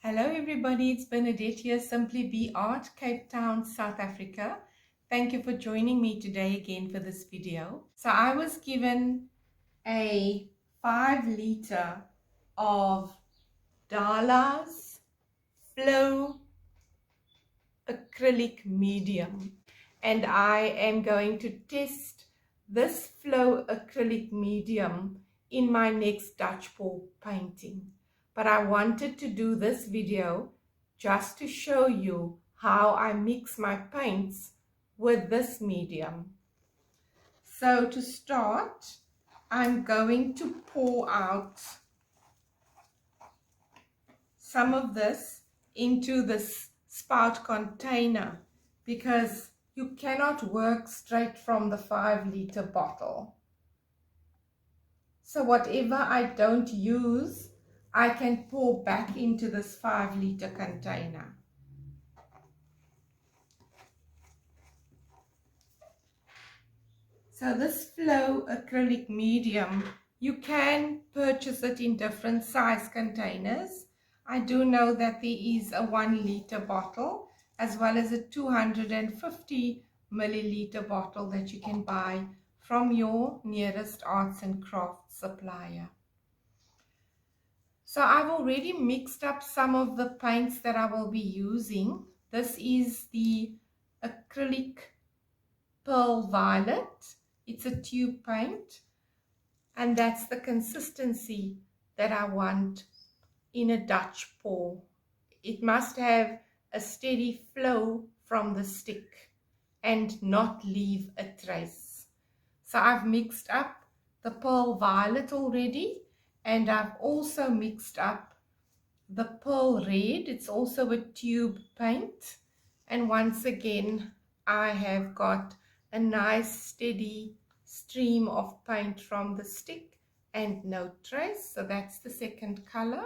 Hello everybody, it's Bernadette here, Simply Be Art, Cape Town, South Africa. Thank you for joining me today again for this video. So I was given a 5 liter of DALA's Flow Acrylic Medium, and I am going to test this Flow Acrylic Medium in my next Dutch pour painting. But I wanted to do this video just to show you how I mix my paints with this medium. So to start, I'm going to pour out some of this into this spout container because you cannot work straight from the 5 liter bottle. So whatever I don't use, I can pour back into this 5 liter container. So this Flow Acrylic Medium, you can purchase it in different size containers. I do know that there is a 1 liter bottle as well as a 250 milliliter bottle that you can buy from your nearest arts and crafts supplier. So I've already mixed up some of the paints that I will be using. This is the Acrylic Pearl Violet. It's a tube paint, and that's the consistency that I want in a Dutch pour. It must have a steady flow from the stick and not leave a trace. So I've mixed up the Pearl Violet already, and I've also mixed up the Pearl Red. It's also a tube paint, and once again I have got a nice steady stream of paint from the stick and no trace. So that's the second color.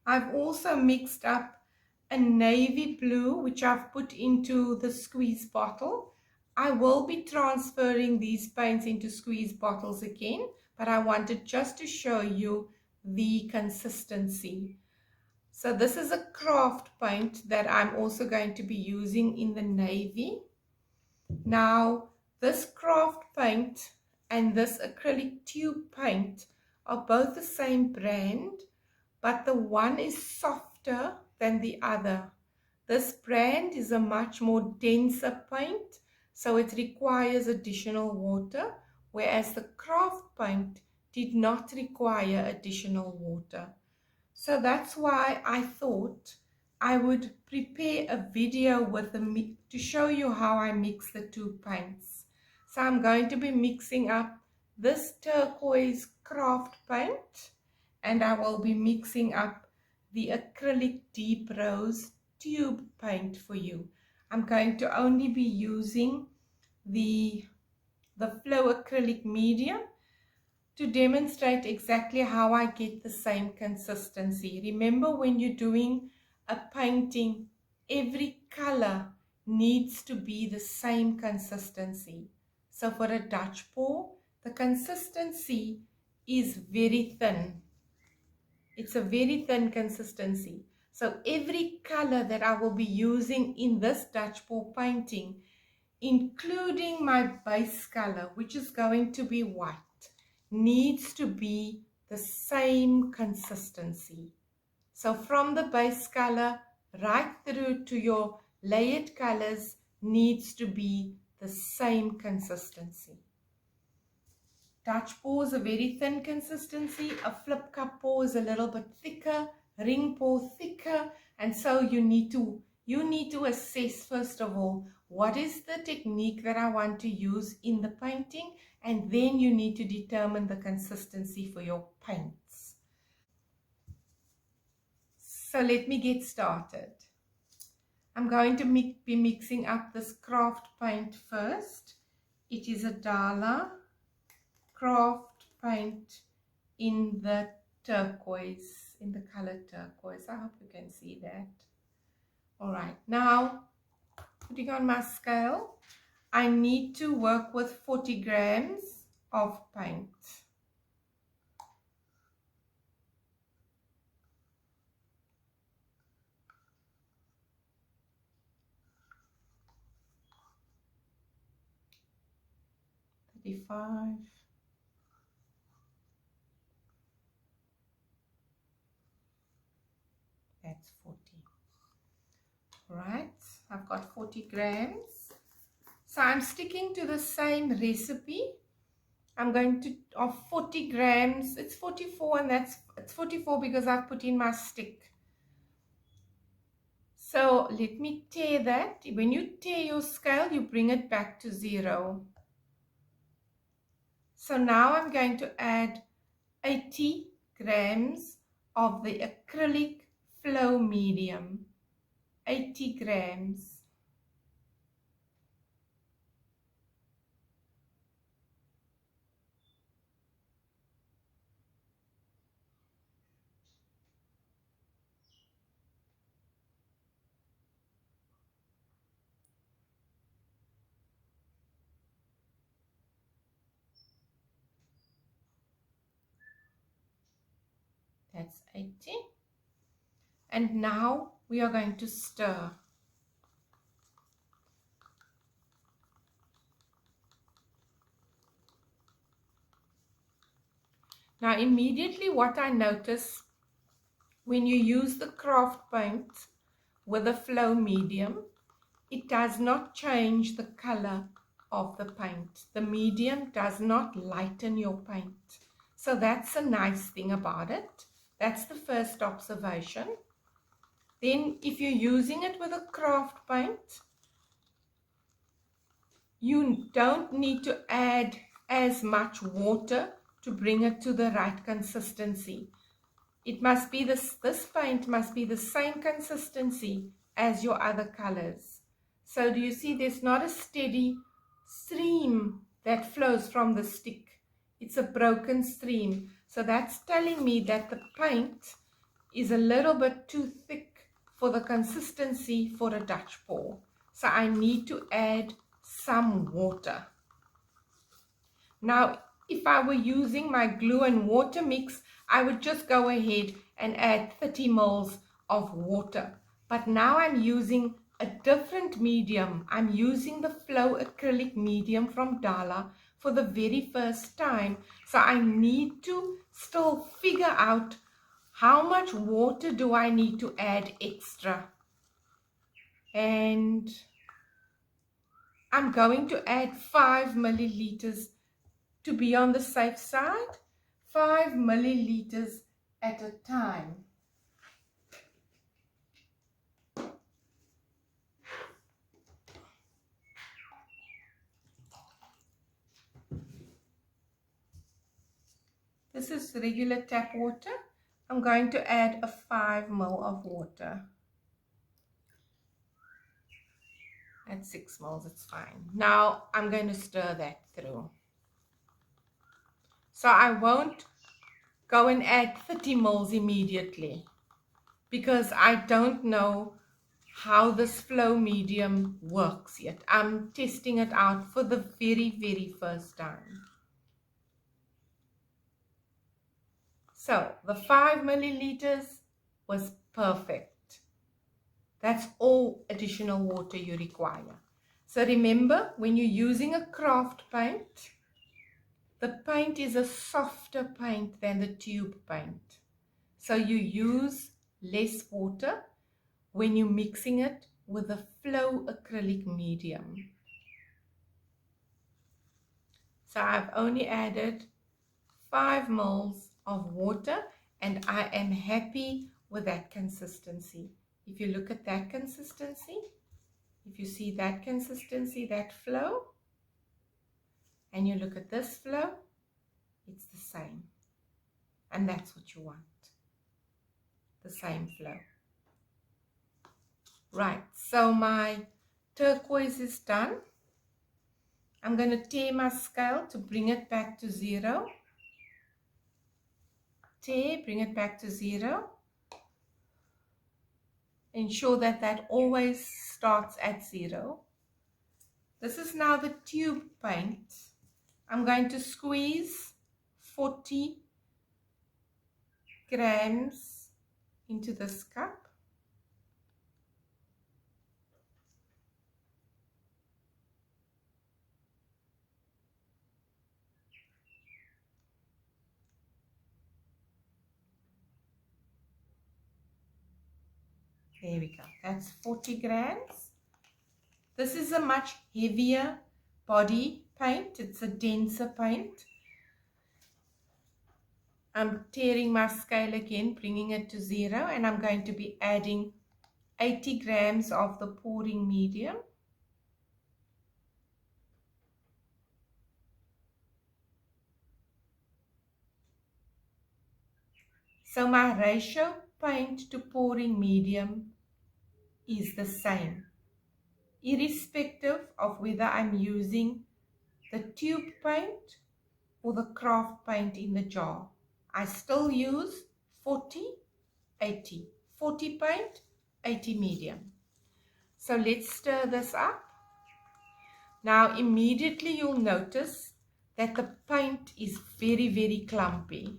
I've also mixed up a navy blue, which I've put into the squeeze bottle. I will be transferring these paints into squeeze bottles again, but I wanted just to show you the consistency. So this is a craft paint that I'm also going to be using in the navy. Now this craft paint and this acrylic tube paint are both the same brand, but the one is softer than the other. This brand is a much more denser paint, so it requires additional water, whereas the craft paint did not require additional water. So that's why I thought I would prepare a video with to show you how I mix the two paints. So I'm going to be mixing up this turquoise craft paint, and I will be mixing up the acrylic deep rose tube paint for you. I'm going to only be using the Flow Acrylic Medium to demonstrate exactly how I get the same consistency. Remember, when you're doing a painting, every color needs to be the same consistency. So for a Dutch pour, the consistency is very thin. It's a very thin consistency. So every color that I will be using in this Dutch pour painting, including my base color, which is going to be white, needs to be the same consistency. So from the base color right through to your layered colors needs to be the same consistency. Dutch pour is a very thin consistency. A flip cup pour is a little bit thicker. Ring pour thicker. And so you need to assess, first of all, what is the technique that I want to use in the painting, and then you need to determine the consistency for your paints. So let me get started. I'm going to be mixing up this craft paint first. It is a DALA Craft Paint in the turquoise, in the color turquoise. I hope you can see that. Alright, now putting on my scale, I need to work with 40 grams of paint. 55. That's 40. Right, I've got 40 grams. So I'm sticking to the same recipe. I'm going to, of 40 grams, it's 44, and it's 44 because I've put in my stick. So let me tear that. When you tear your scale, you bring it back to 0. So now I'm going to add 80 grams of the acrylic flow medium. 80 grams. That's 80. And now we are going to stir. Now immediately what I notice when you use the craft paint with a flow medium, it does not change the color of the paint. The medium does not lighten your paint. So that's a nice thing about it. That's the first observation. Then if you're using it with a craft paint, you don't need to add as much water to bring it to the right consistency. It must be this paint must be the same consistency as your other colors. So do you see there's not a steady stream that flows from the stick? It's a broken stream. So that's telling me that the paint is a little bit too thick for the consistency for a Dutch pour. So I need to add some water. Now, if I were using my glue and water mix, I would just go ahead and add 30 ml of water. But now I'm using a different medium. I'm using the Flow Acrylic medium from DALA for the very first time. So I need to still figure out how much water do I need to add extra. And I'm going to add 5 milliliters to be on the safe side, 5 milliliters at a time. This is regular tap water. I'm going to add a 5 ml of water. At 6 ml, it's fine. Now I'm going to stir that through. So I won't go and add 30 ml immediately because I don't know how this flow medium works yet. I'm testing it out for the very, very first time. So the 5 milliliters was perfect. That's all additional water you require. So remember, when you're using a craft paint, the paint is a softer paint than the tube paint. So you use less water when you're mixing it with a flow acrylic medium. So I've only added 5 ml of water and I am happy with that consistency. If you look at that consistency, if you see that consistency, that flow, and you look at this flow, it's the same. And that's what you want. The same flow. Right, so my turquoise is done. I'm going to tear my scale to bring it back to 0. Tear, bring it back to 0. Ensure that that always starts at 0. This is now the tube paint. I'm going to squeeze 40 grams into this cup. There we go. That's 40 grams. This is a much heavier body paint. It's a denser paint. I'm tearing my scale again, bringing it to 0, and I'm going to be adding 80 grams of the pouring medium. So my ratio paint to pouring medium is the same, irrespective of whether I'm using the tube paint or the craft paint in the jar. I still use 40, 80. 40 paint, 80 medium. So let's stir this up. Now immediately you'll notice that the paint is very, very clumpy.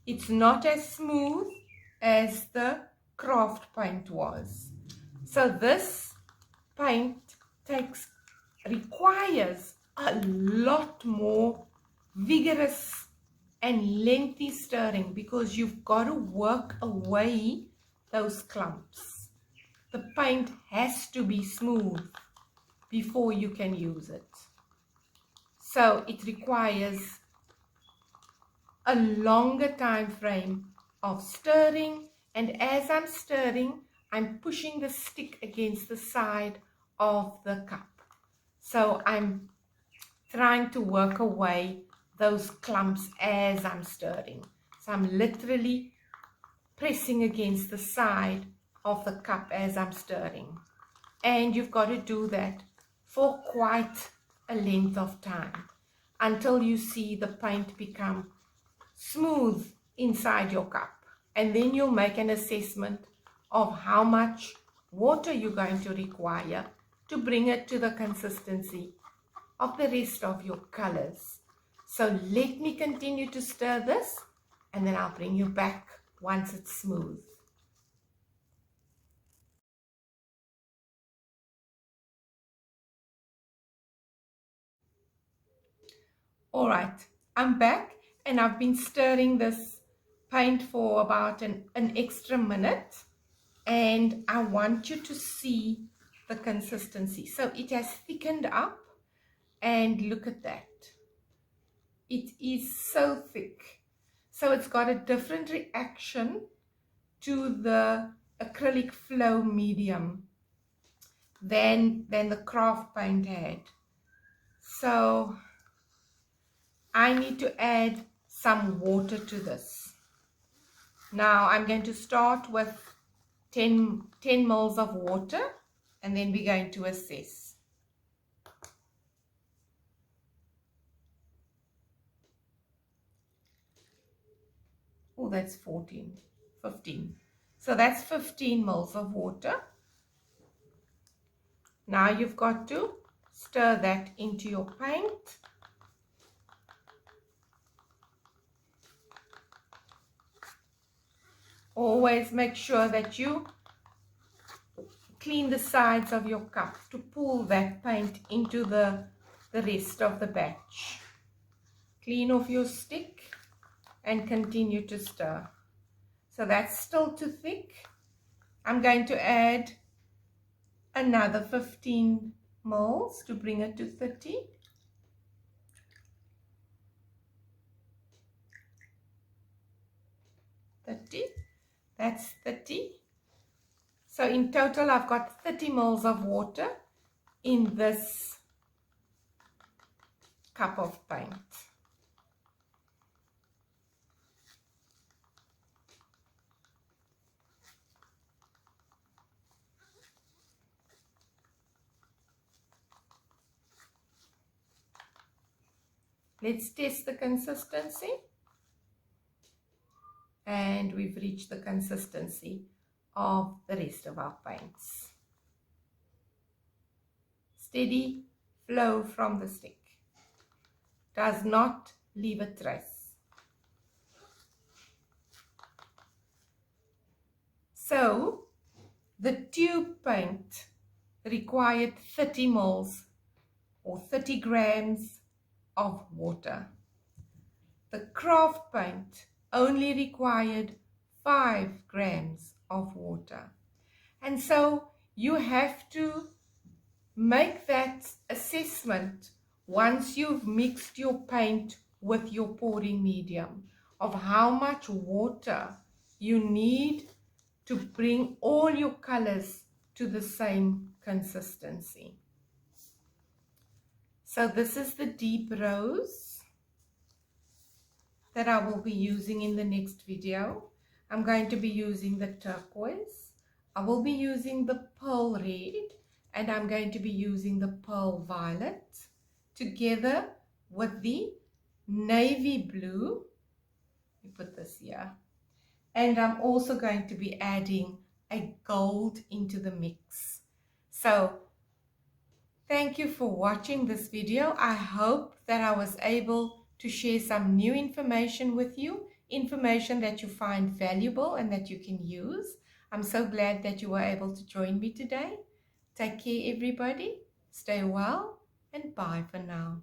It's not as smooth as the craft paint was. So this paint requires a lot more vigorous and lengthy stirring, because you've got to work away those clumps. The paint has to be smooth before you can use it. So it requires a longer time frame of stirring, and as I'm stirring, I'm pushing the stick against the side of the cup. So I'm trying to work away those clumps as I'm stirring. So I'm literally pressing against the side of the cup as I'm stirring. And you've got to do that for quite a length of time until you see the paint become smooth inside your cup. And then you'll make an assessment of how much water you're going to require to bring it to the consistency of the rest of your colors. So let me continue to stir this, and then I'll bring you back once it's smooth. All right, I'm back, and I've been stirring this paint for about an extra minute, and I want you to see the consistency. So it has thickened up, and look at that. It is so thick. So it's got a different reaction to the acrylic flow medium than the craft paint had. So I need to add some water to this. Now I'm going to start with 10 mils of water, and then we're going to assess. Oh, that's 15. So that's 15 mils of water. Now you've got to stir that into your paint. Always make sure that you clean the sides of your cup to pull that paint into the rest of the batch. Clean off your stick and continue to stir. So that's still too thick. I'm going to add another 15 mils to bring it to 30. That's 30. So in total I've got 30 mils of water in this cup of paint. Let's test the consistency. And we've reached the consistency of the rest of our paints. Steady flow from the stick. Does not leave a trace. So the tube paint required 30 mils or 30 grams of water. The craft paint only required 5 grams of water. And so you have to make that assessment once you've mixed your paint with your pouring medium of how much water you need to bring all your colors to the same consistency. So this is the deep rose that I will be using in the next video. I'm going to be using the turquoise. I will be using the pearl red, and I'm going to be using the pearl violet together with the navy blue. Let me put this here. And I'm also going to be adding a gold into the mix. So thank you for watching this video. I hope that I was able to share some new information with you, information that you find valuable and that you can use. I'm so glad that you were able to join me today. Take care, everybody. Stay well, and bye for now.